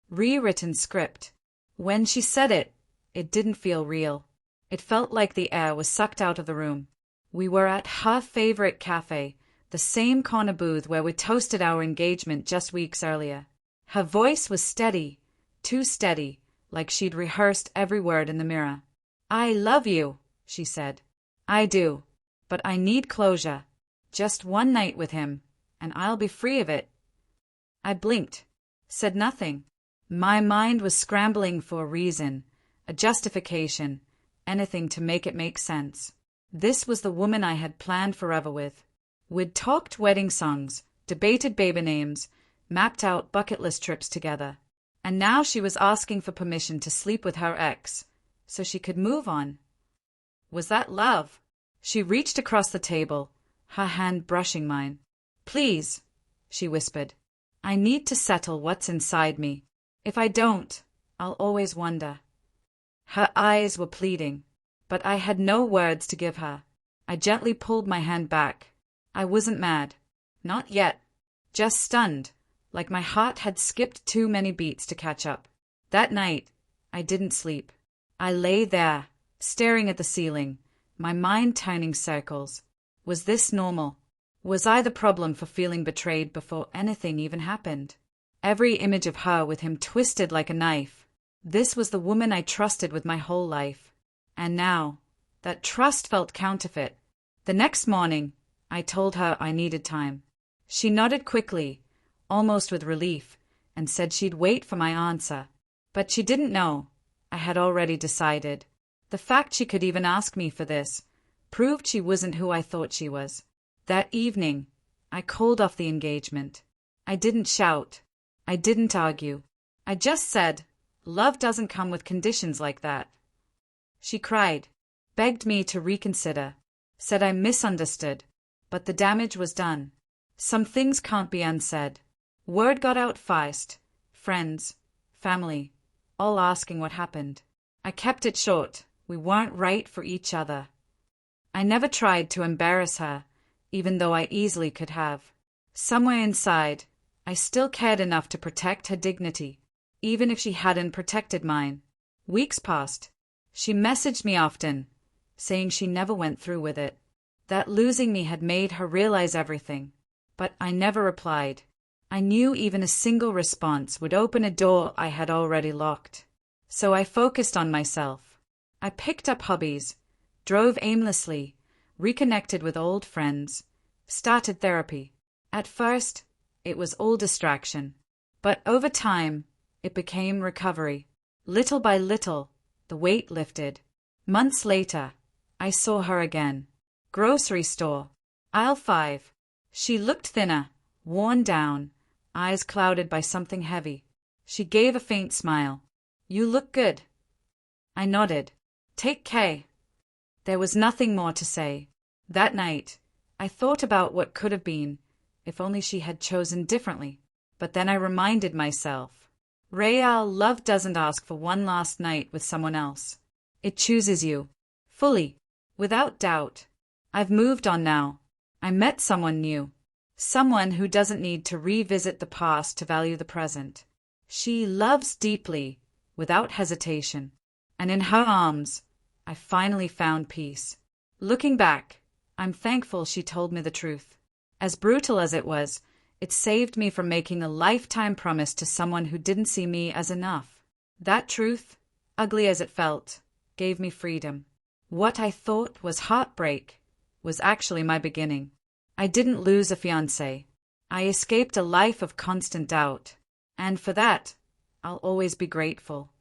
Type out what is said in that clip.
rewritten script. When she said it, it didn't feel real. It felt like the air was sucked out of the room. We were at her favorite cafe, the same corner booth where we toasted our engagement just weeks earlier. Her voice was steady, too steady, like she'd rehearsed every word in the mirror. "I love you," she said. "I do. But I need closure. Just one night with him, and I'll be free of it." I blinked, said nothing. My mind was scrambling for a reason, a justification, anything to make it make sense. This was the woman I had planned forever with. We'd talked wedding songs, debated baby names, mapped out bucket list trips together. And now she was asking for permission to sleep with her ex, so she could move on. Was that love? She reached across the table, her hand brushing mine. "Please," she whispered. "I need to settle what's inside me. If I don't, I'll always wonder." Her eyes were pleading, but I had no words to give her. I gently pulled my hand back. I wasn't mad. Not yet. Just stunned, like my heart had skipped too many beats to catch up. That night, I didn't sleep. I lay there, staring at the ceiling, my mind turning circles. Was this normal? Was I the problem for feeling betrayed before anything even happened? Every image of her with him twisted like a knife. This was the woman I trusted with my whole life. And now, that trust felt counterfeit. The next morning, I told her I needed time. She nodded quickly, almost with relief, and said she'd wait for my answer. But she didn't know. I had already decided. The fact she could even ask me for this proved she wasn't who I thought she was. That evening, I called off the engagement. I didn't shout. I didn't argue. I just said, "Love doesn't come with conditions like that." She cried, begged me to reconsider, said I misunderstood, but the damage was done. Some things can't be unsaid. Word got out fast. Friends, family, all asking what happened. I kept it short. We weren't right for each other. I never tried to embarrass her, even though I easily could have. Somewhere inside, I still cared enough to protect her dignity, even if she hadn't protected mine. Weeks passed. She messaged me often, saying she never went through with it, that losing me had made her realize everything. But I never replied. I knew even a single response would open a door I had already locked. So I focused on myself. I picked up hobbies, drove aimlessly, reconnected with old friends, started therapy. At first, it was all distraction. But over time, it became recovery. Little by little, the weight lifted. Months later, I saw her again. Grocery store. Aisle 5. She looked thinner, worn down, eyes clouded by something heavy. She gave a faint smile. "You look good." I nodded. "Take care." There was nothing more to say. That night, I thought about what could have been, if only she had chosen differently. But then I reminded myself, Betrayal, love doesn't ask for one last night with someone else. It chooses you. Fully. Without doubt. I've moved on now. I met someone new. Someone who doesn't need to revisit the past to value the present. She loves deeply, without hesitation. And in her arms, I finally found peace. Looking back, I'm thankful she told me the truth. As brutal as it was, it saved me from making a lifetime promise to someone who didn't see me as enough. That truth, ugly as it felt, gave me freedom. What I thought was heartbreak was actually my beginning. I didn't lose a fiancé. I escaped a life of constant doubt. And for that, I'll always be grateful.